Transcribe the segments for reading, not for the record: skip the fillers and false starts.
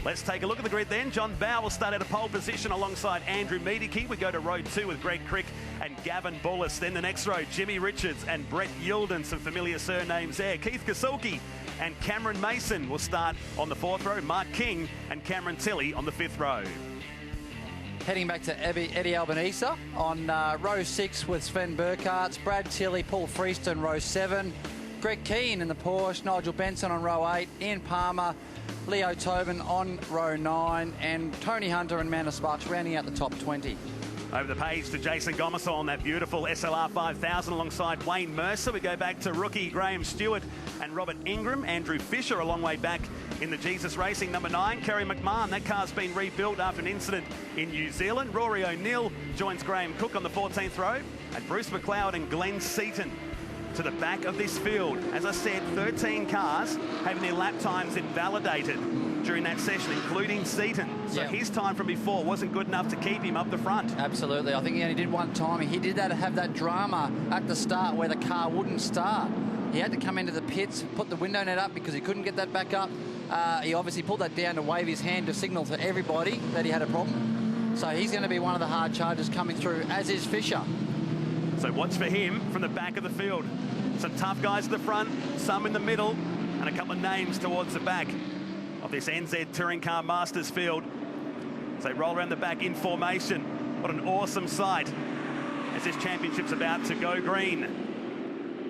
Let's take a look at the grid then. John Bowe will start at a pole position alongside Andrew Meadicke. We go to row 2 with Greg Crick and Gavin Bullis. Then the next row, Jimmy Richards and Brett Yilden, some familiar surnames there. Keith Kasulki and Cameron Mason will start on the 4th row. Mark King and Cameron Tilley on the 5th row. Heading back to Eddie Albanese on row 6 with Sven Burkhardt, Brad Tilley, Paul Freeston, row 7. Greg Keane in the Porsche, Nigel Benson on row 8, Ian Palmer, Leo Tobin on row 9, and Tony Hunter and Amanda Sparks rounding out the top 20. Over the page to Jason Gomersall on that beautiful SLR 5000 alongside Wayne Mercer. We go back to rookie Graham Stewart and Robert Ingram. Andrew Fisher a long way back in the Jesus Racing number 9. Kerry McMahon, that car's been rebuilt after an incident in New Zealand. Rory O'Neill joins Graham Cook on the 14th row. And Bruce McLeod and Glenn Seaton to the back of this field. As I said, 13 cars having their lap times invalidated during that session, including Seaton. So his time from before wasn't good enough to keep him up the front. Absolutely. I think he only did one time. He did have that drama at the start where the car wouldn't start. He had to come into the pits, put the window net up because he couldn't get that back up. He obviously pulled that down to wave his hand to signal to everybody that he had a problem. So he's going to be one of the hard chargers coming through, as is Fisher. So watch for him from the back of the field. Some tough guys at the front, some in the middle, and a couple of names towards the back of this NZ Touring Car Masters field. So they roll around the back in formation. What an awesome sight as this championship's about to go green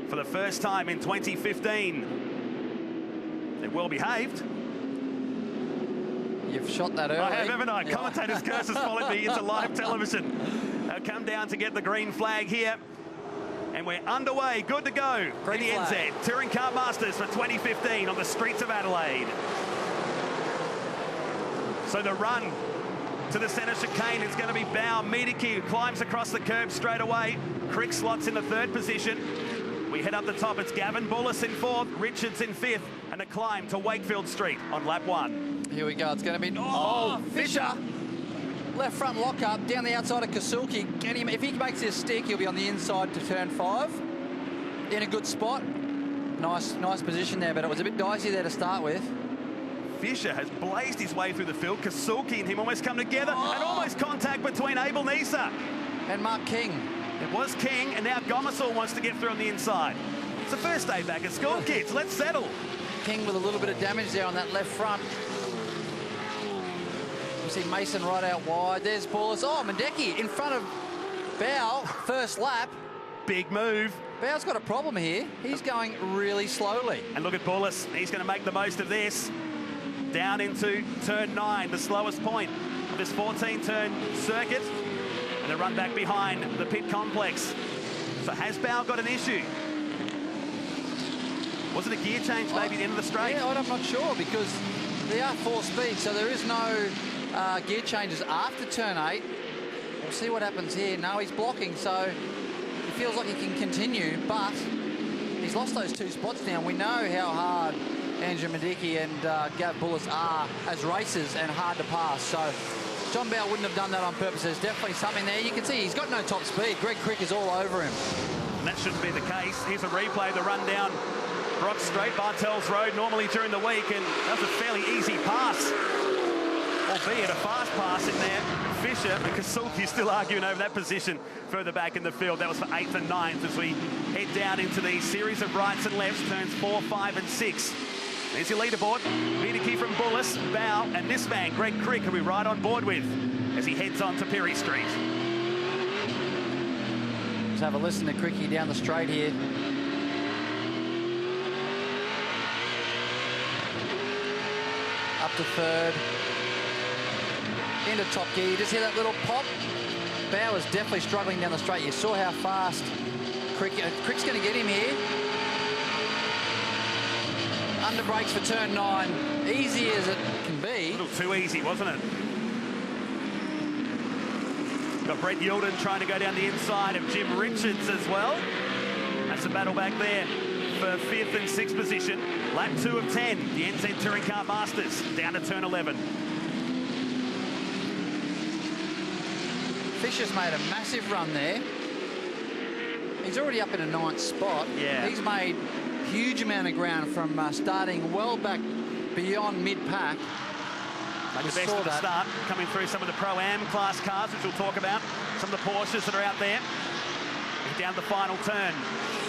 for the first time in 2015. They're well behaved. You've shot that early. I have, haven't I? Commentator's curse has followed me into live television. They'll come down to get the green flag here. And we're underway, good to go in the NZ Touring Car Masters for 2015 on the streets of Adelaide. So the run to the centre chicane is going to be Bowe. Meadicke, who climbs across the curb straight away. Crick slots in the 3rd position. We head up the top, it's Gavin Bullis in 4th, Richards in 5th, and a climb to Wakefield Street on lap 1. Here we go, it's going to be, Fisher! Left front lock up, down the outside of Kasulki. Get him, if he makes this stick, he'll be on the inside to turn 5. In a good spot. Nice position there, but it was a bit dicey there to start with. Fisher has blazed his way through the field. Kasulki and him almost come together, and almost contact between Abel Nisa and Mark King. It was King, and now Gomersall wants to get through on the inside. It's the first day back at school, kids. Let's settle. King with a little bit of damage there on that left front. You see Mason right out wide. There's Bullis. Oh, Meadicke in front of Bowe, first lap. Big move. Bowe's got a problem here. He's going really slowly. And look at Bullis. He's going to make the most of this. Down into turn 9, the slowest point of this 14-turn circuit. And the run back behind the pit complex. So has Bowe got an issue? Was it a gear change maybe at the end of the straight? Yeah, I'm not sure because they are 4 speeds, so there is no gear changes after turn 8. We'll see what happens here. No, he's blocking, so he feels like he can continue, but he's lost those 2 spots now. We know how hard Andrew Meadicke and Gav Bullis are as racers and hard to pass. So John Bowe wouldn't have done that on purpose. There's definitely something there. You can see he's got no top speed. Greg Crick is all over him. And that shouldn't be the case. Here's a replay of the run down Brock Straight, Bartels Road, normally during the week, and that was a fairly easy pass. Albeit a fast pass in there. Fisher and Kasulki still arguing over that position further back in the field. That was for 8th and 9th as we head down into the series of rights and lefts, turns 4, 5 and 6. There's your leaderboard. Meadicke from Bullis, Bowe, and this man, Greg Crick, who we ride on board with as he heads on to Perry Street. Let's have a listen to Cricky down the straight here. Up to 3rd. Into top gear. You just hear that little pop. Bowe is definitely struggling down the straight. You saw how fast Crick's going to get him here. Under brakes for turn 9. Easy as it can be. A little too easy, wasn't it? Got Brett Yilden trying to go down the inside of Jim Richards as well. That's a battle back there for 5th and 6th position. Lap 2 of 10, the NZ Touring Car Masters, down to turn 11. Fisher's made a massive run there. He's already up in a 9th spot. Yeah. He's made huge amount of ground from starting well back beyond mid-pack. Like the best at the start, coming through some of the Pro-Am class cars, which we'll talk about. Some of the Porsches that are out there. Down the final turn.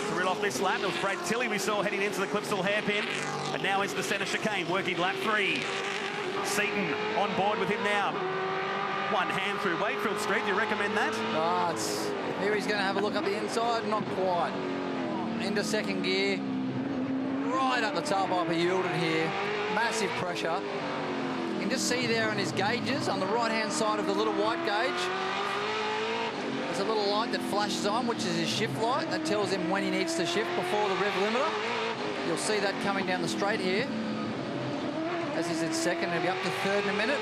To reel off this lap, it was Brad Tilley we saw heading into the Clipsal hairpin. And now into the centre chicane, working lap 3. Seaton on board with him now. One hand through Wakefield Street. Do you recommend that? Oh, here he's going to have a look up the inside. Not quite. Into second gear. Right up the tailpipe, he yielded here. Massive pressure. You can just see there on his gauges on the right-hand side of the little white gauge. There's a little light that flashes on, which is his shift light. That tells him when he needs to shift before the rev limiter. You'll see that coming down the straight here. As he's in second, he'll be up to third in a minute.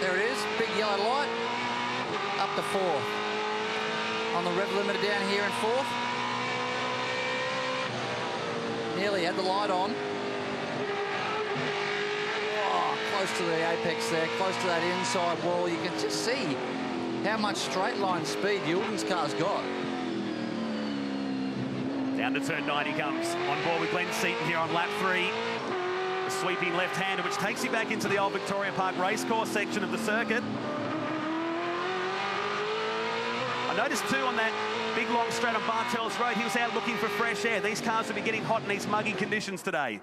There it is, big yellow light. Up to fourth. On the rev limiter down here in fourth. Nearly had the light on. Oh, close to the apex there, close to that inside wall. You can just see how much straight line speed Yulden's car's got. Down to turn 9 he comes. On board with Glenn Seaton here on lap 3. A sweeping left-hander, which takes you back into the old Victoria Park Racecourse section of the circuit. I noticed too on that big long straight on Bartels Road, he was out looking for fresh air. These cars will be getting hot in these muggy conditions today.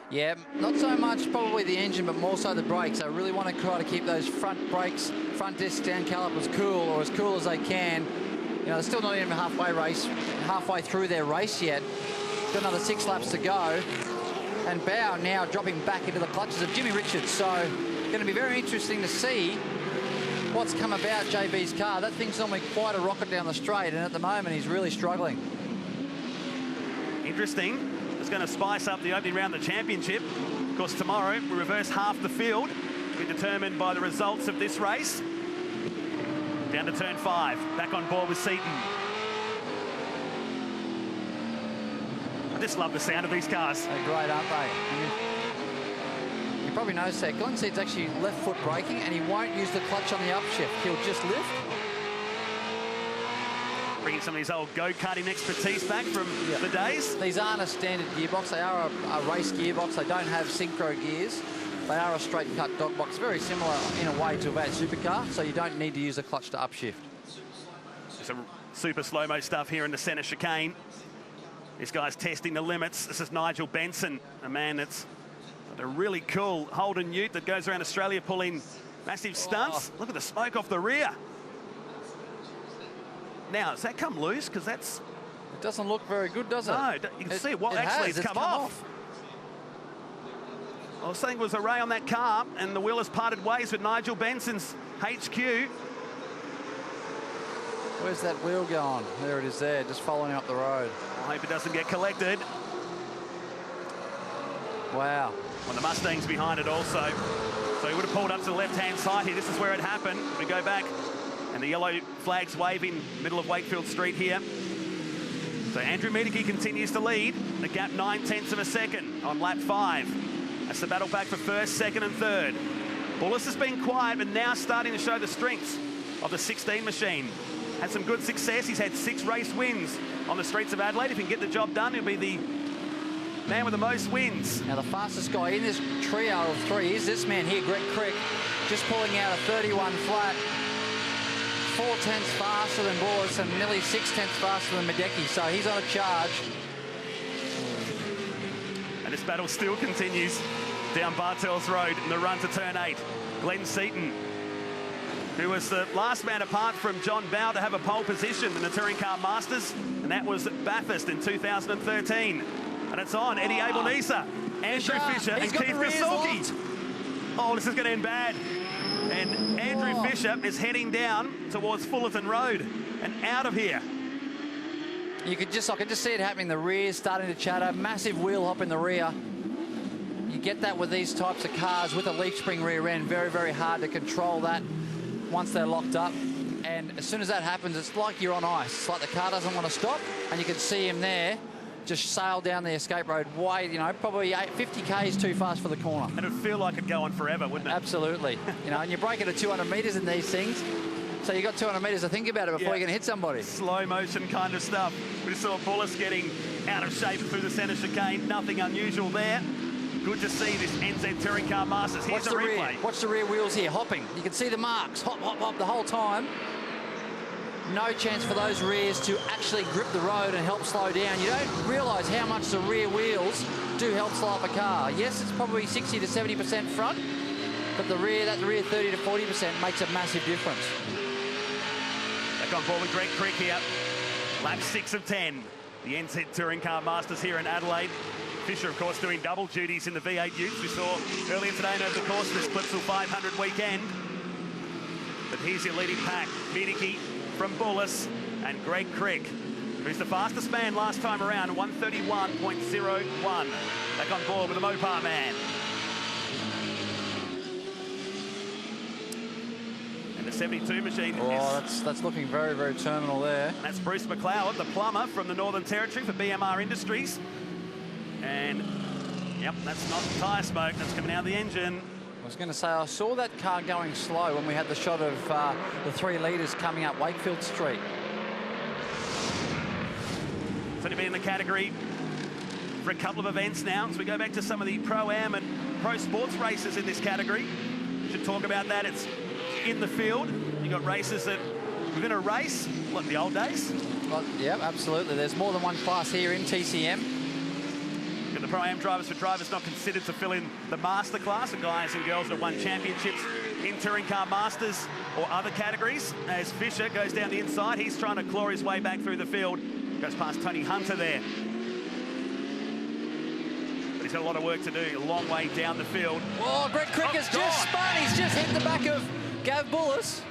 Yeah, not so much probably the engine, but more so the brakes. I really want to try to keep those front brakes, front disc down calipers cool, or as cool as they can. You know, they're still not even halfway through their race yet. Got another 6 laps to go. And Bow now dropping back into the clutches of Jimmy Richards. So going to be very interesting to see what's come about JB's car. That thing's normally quite a rocket down the straight, and at the moment he's really struggling. Interesting. It's going to spice up the opening round of the championship. Of course, tomorrow we reverse half the field. Be determined by the results of this race. Down to turn 5. Back on board with Seaton. I just love the sound of these cars. They're great, aren't they? You probably noticed that Glenn Seaton's actually left foot braking, and he won't use the clutch on the upshift. He'll just lift. Bringing some of his old go-karting expertise back from the days. These aren't a standard gearbox. They are a race gearbox. They don't have synchro gears. They are a straight cut dog box, very similar in a way to a bad supercar, so you don't need to use a clutch to upshift. Some super slow-mo stuff here in the centre chicane. This guy's testing the limits. This is Nigel Benson, a man that's got a really cool Holden Ute that goes around Australia pulling massive stunts. Look at the smoke off the rear. Now, has that come loose? Because that's... It doesn't look very good, does it? No, you can see what actually has come off. I was saying it was a ray on that car, and the wheel has parted ways with Nigel Benson's HQ. Where's that wheel going? There it is there, just following up the road. I hope it doesn't get collected. Wow. Well, the Mustang's behind it also. So he would have pulled up to the left-hand side here. This is where it happened. We go back, and the yellow flag's waving, middle of Wakefield Street here. So Andrew Miedeke continues to lead. The gap 9/10 of a second on lap 5. That's the battle back for first, second, and third. Bullis has been quiet, but now starting to show the strengths of the 16 machine. Had some good success. He's had 6 race wins on the streets of Adelaide. If he can get the job done, he'll be the man with the most wins. Now, the fastest guy in this trio of 3 is this man here, Greg Crick, just pulling out a 31 flat. 4/10 faster than Bullis and nearly 6/10 faster than Miedeke. So he's on a charge. And this battle still continues down Bartels Road in the run to turn 8. Glenn Seaton, who was the last man apart from John Bow to have a pole position in the Touring Car Masters, and that was at Bathurst in 2013. And it's on Eddie Abel-Nisa, Andrew Fisher, and Keith Kassulke. Oh, this is going to end bad. And Andrew Fisher is heading down towards Fullerton Road and out of here. I could just see it happening. The rear starting to chatter. Massive wheel hop in the rear. You get that with these types of cars with a leaf spring rear end. Very, very hard to control that once they're locked up. And as soon as that happens, it's like you're on ice. It's like the car doesn't want to stop. And you can see him there just sail down the escape road way, you know, probably 50 k's too fast for the corner. And it would feel like it'd go on forever, wouldn't it? Absolutely. You know, and you're braking at 200 metres in these things. So you've got 200 metres to think about it before you're going to hit somebody. Slow motion kind of stuff. We saw Bullis getting out of shape through the centre chicane. Nothing unusual there. Good to see this NZ Touring Car Masters. Here's the replay. Watch the rear wheels here, hopping. You can see the marks, hop, hop, hop the whole time. No chance for those rears to actually grip the road and help slow down. You don't realise how much the rear wheels do help slow up a car. Yes, it's probably 60 to 70% front, but that rear 30 to 40% makes a massive difference. Back on board with Greg Crick here. Lap 6 of 10. The NZ Touring Car Masters here in Adelaide. Fisher, of course, doing double duties in the V8 Utes. We saw earlier today and over the course of this Clipsal 500 weekend. But here's your leading pack. Miedeke from Bullis and Greg Crick, who's the fastest man last time around, 131.01. Back on board with the Mopar man. And the 72 machine that's looking very, very terminal there. That's Bruce McLeod, the plumber from the Northern Territory for BMR Industries. And, yep, that's not tyre smoke. That's coming out of the engine. I was going to say, I saw that car going slow when we had the shot of the 3 litres coming up Wakefield Street. It's only been in the category for a couple of events now. So we go back to some of the Pro-Am and Pro Sports races in this category. We should talk about that. It's in the field. You've got races that within a race, like the old days. Well, yeah, absolutely. There's more than one class here in TCM. Got the Pro-Am drivers for drivers not considered to fill in the Master class, the guys and girls that won championships in Touring Car Masters or other categories. As Fisher goes down the inside, he's trying to claw his way back through the field. Goes past Tony Hunter there. But he's got a lot of work to do, a long way down the field. Oh, Greg Crick has just spun. He's just hit the back of Gav Bullis.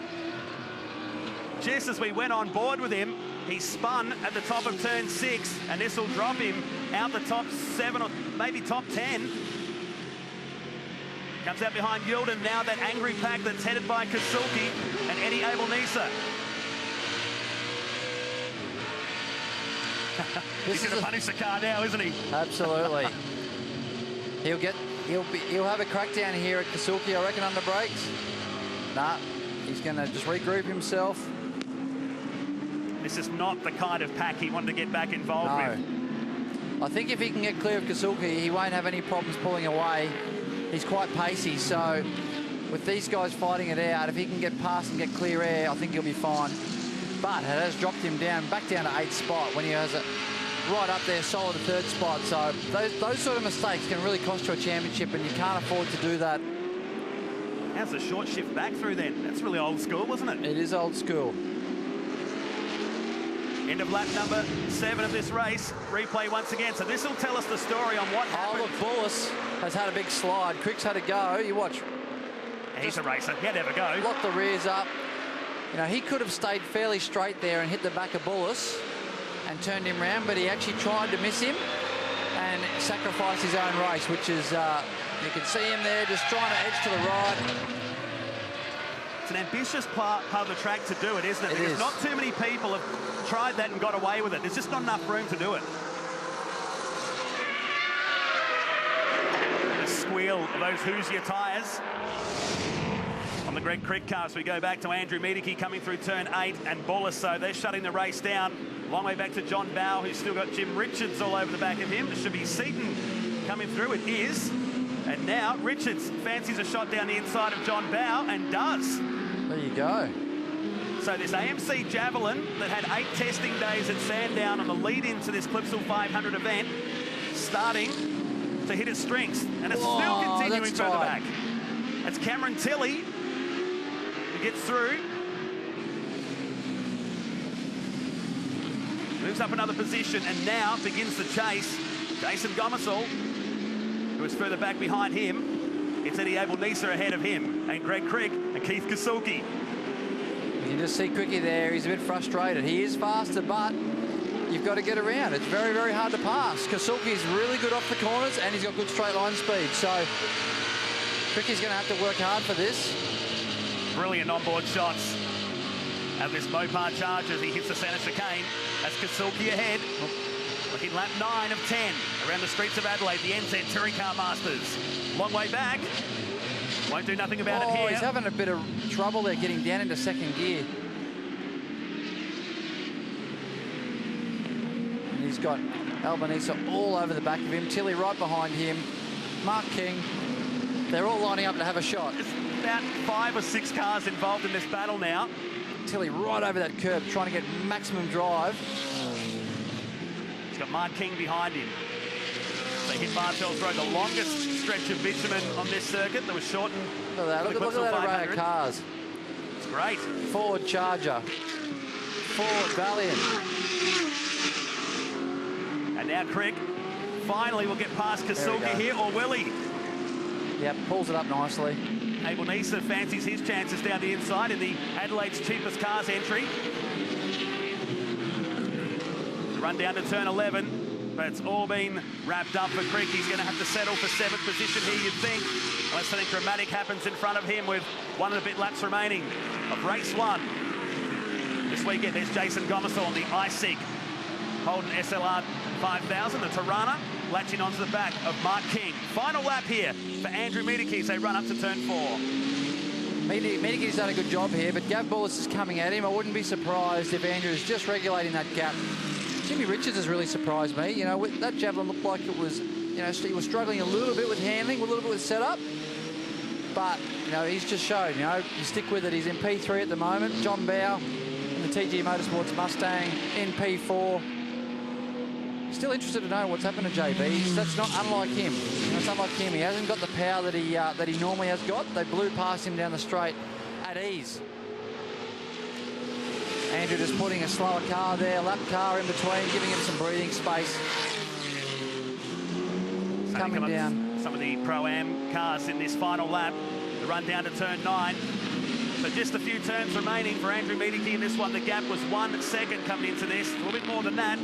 Just as we went on board with him, he spun at the top of turn 6, and this will drop him out the top 7 or maybe top 10. Comes out behind Yilden, now that angry pack that's headed by Kasulki and Eddie Abel-Nisa. He's going to punish the car now, isn't he? Absolutely. He'll have a crackdown here at Kasulki, I reckon, under brakes. Nah, he's going to just regroup himself. This is not the kind of pack he wanted to get back involved with. I think if he can get clear of Kasulki, he won't have any problems pulling away. He's quite pacey, so with these guys fighting it out, if he can get past and get clear air, I think he'll be fine. But it has dropped him back down to 8th spot when he has it right up there, solid 3rd spot. So those sort of mistakes can really cost you a championship, and you can't afford to do that. How's the short shift back through then? That's really old school, wasn't it? It is old school. End of lap number 7 of this race. Replay once again. So this will tell us the story on what happened. Oh, look, Bullis has had a big slide. Crick's had a go. You watch. He's a racer. He'd have a go. Lock the rears up. You know, he could have stayed fairly straight there and hit the back of Bullis and turned him round, but he actually tried to miss him and sacrifice his own race, which is, you can see him there just trying to edge to the right. It's an ambitious part of the track to do it, isn't it? Because not too many people have tried that and got away with it. There's just not enough room to do it. The squeal of those Hoosier tyres on the Greg Crick car. So we go back to Andrew Miedeke coming through turn 8 and Bullis. So they're shutting the race down. Long way back to John Bow, who's still got Jim Richards all over the back of him. It should be Seaton coming through. It is. And now Richards fancies a shot down the inside of John Bow and does. There you go. So this AMC Javelin that had 8 testing days at Sandown on the lead into this Clipsal 500 event, starting to hit its strengths. And it's still continuing further back. That's Cameron Tilley who gets through. Moves up another position and now begins the chase. Jason Gomersall, who is further back behind him. It's Eddie Abel-Nisa ahead of him, and Greg Crick and Keith Kasulki. You can just see Quickie there. He's a bit frustrated. He is faster, but you've got to get around. It's very, very hard to pass. Kasulki's really good off the corners, and he's got good straight line speed. So Quickie's going to have to work hard for this. Brilliant onboard shots of this Mopar Charger as he hits the centre chicane. That's Kasulki ahead. Looking lap 9 of 10 around the streets of Adelaide, the NZ Touring Car Masters. Long way back. Won't do nothing about it here. He's having a bit of trouble there getting down into 2nd gear. And he's got Abel-Nisa all over the back of him. Tilley right behind him. Mark King, they're all lining up to have a shot. There's about 5 or 6 cars involved in this battle now. Tilly right over that curb, trying to get maximum drive. He's got Mark King behind him. They hit Bartels Road, the longest stretch of bitumen on this circuit that was shortened. Look at that, look at that array of cars. It's great. Ford Charger, Ford Valiant. And now Crick finally will get past Kasulka here, or will he? Yep, pulls it up nicely. Abel Nisa fancies his chances down the inside in the Adelaide's cheapest cars entry. The run down to turn 11, but it's all been wrapped up for Crick. He's going to have to settle for 7th position here, you'd think, unless something dramatic happens in front of him with 1 and a bit laps remaining of race 1. This weekend, there's Jason Gomersall on the iSig Holden SLR 5000, the Tirana, latching onto the back of Mark King. Final lap here for Andrew Miedeke as they run up to turn 4. Miedeke's done a good job here, but Gav Bullis is coming at him. I wouldn't be surprised if Andrew is just regulating that gap. Jimmy Richards has really surprised me. You know, that Javelin looked like it was, you know, he was struggling a little bit with handling, a little bit with setup. But, you know, he's just shown, you know, you stick with it. He's in P3 at the moment. John Bow in the TG Motorsports Mustang in P4. Still interested to know what's happened to JB. That's not unlike him. You know, it's unlike him. He hasn't got the power that he normally has got. They blew past him down the straight at ease. Andrew just putting a slower car there, lap car in between, giving him some breathing space. Coming down. Some of the Pro-Am cars in this final lap. The run down to turn 9. So just a few turns remaining for Andrew Miedeke in this one. The gap was 1 second coming into this. A little bit more than that.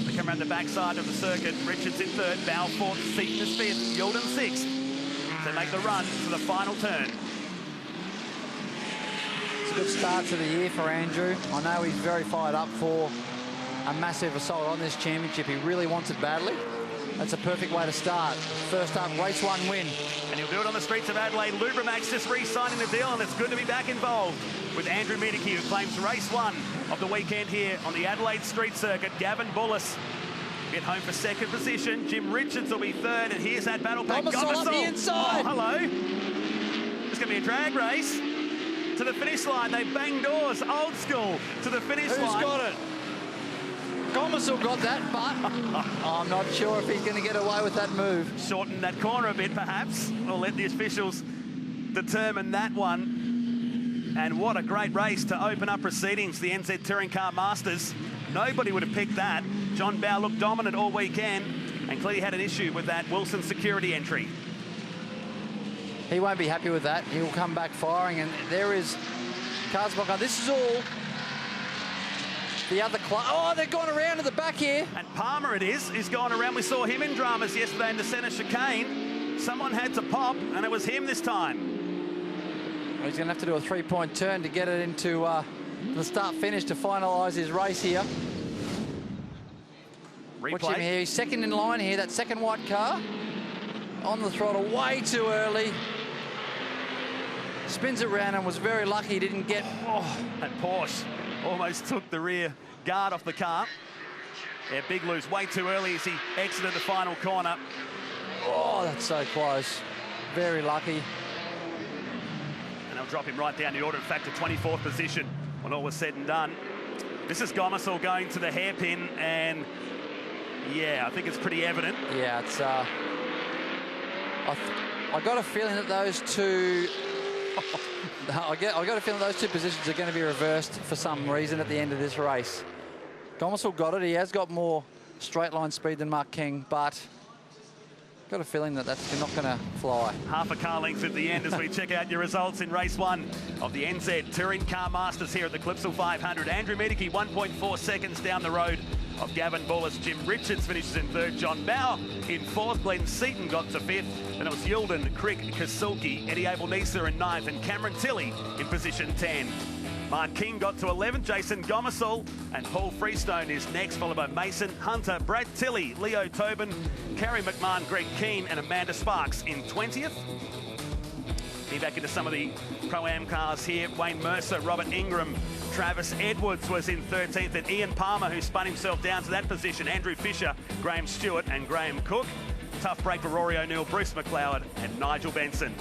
They come around the backside of the circuit. Richards in 3rd, Bow 4th, Seaton is 5th, Yulden 6th. They make the run to the final turn. It's a good start to the year for Andrew. I know he's very fired up for a massive assault on this championship. He really wants it badly. That's a perfect way to start. First up, race 1 win. And he'll do it on the streets of Adelaide. Lubramax just re-signing the deal, and it's good to be back involved with Andrew Miedeke, who claims race 1 of the weekend here on the Adelaide street circuit. Gavin Bullis get home for 2nd position. Jim Richards will be 3rd, and here's that battle pack. Gomersall up the inside. Oh, hello. It's going to be a drag race to the finish line. They bang doors, old school, to the finish line. Who's got it? Gomersall got that, but I'm not sure if he's going to get away with that move. Shorten that corner a bit, perhaps. We'll let the officials determine that one. And what a great race to open up proceedings, the NZ Touring Car Masters. Nobody would have picked that. John Bow looked dominant all weekend and clearly had an issue with that Wilson security entry. He won't be happy with that. He'll come back firing, and there is Karsbach. This is all the other club. Oh, they're going around to the back here. And Palmer it is. He's gone around. We saw him in dramas yesterday in the centre chicane. Someone had to pop, and it was him this time. He's going to have to do a 3-point turn to get it into the start-finish to finalise his race here. Replay. Watch him here. He's 2nd in line here. That 2nd white car on the throttle way too early. Spins it around and was very lucky he didn't get... Oh, that Porsche almost took the rear guard off the car. Yeah, big loose way too early as he exited the final corner. Oh, that's so close. Very lucky. And they'll drop him right down the order, in fact, to 24th position when all was said and done. This is Gomersall going to the hairpin, and yeah, I think it's pretty evident. Yeah, it's... I got a feeling that those two... I got a feeling those two positions are going to be reversed for some reason at the end of this race. Gomersall got it. He has got more straight line speed than Mark King, but got a feeling that that's not going to fly. Half a car length at the end as we check out your results in race 1 of the NZ Touring Car Masters here at the Clipsal 500. Andrew Miedeke 1.4 seconds down the road of Gavin Bullis. Jim Richards finishes in 3rd. John Bow in 4th. Glenn Seaton got to 5th. And it was Yulden, Crick, Kasulki, Eddie Abel-Nisa in 9th, and Cameron Tilley in position 10. Mark King got to 11th. Jason Gomersall and Paul Freestone is next, followed by Mason Hunter, Brad Tilley, Leo Tobin, Kerry McMahon, Greg Keane, and Amanda Sparks in 20th. Be back into some of the Pro-Am cars here. Wayne Mercer, Robert Ingram, Travis Edwards was in 13th, and Ian Palmer, who spun himself down to that position. Andrew Fisher, Graham Stewart, and Graham Cook. Tough break for Rory O'Neill, Bruce McLeod and Nigel Benson.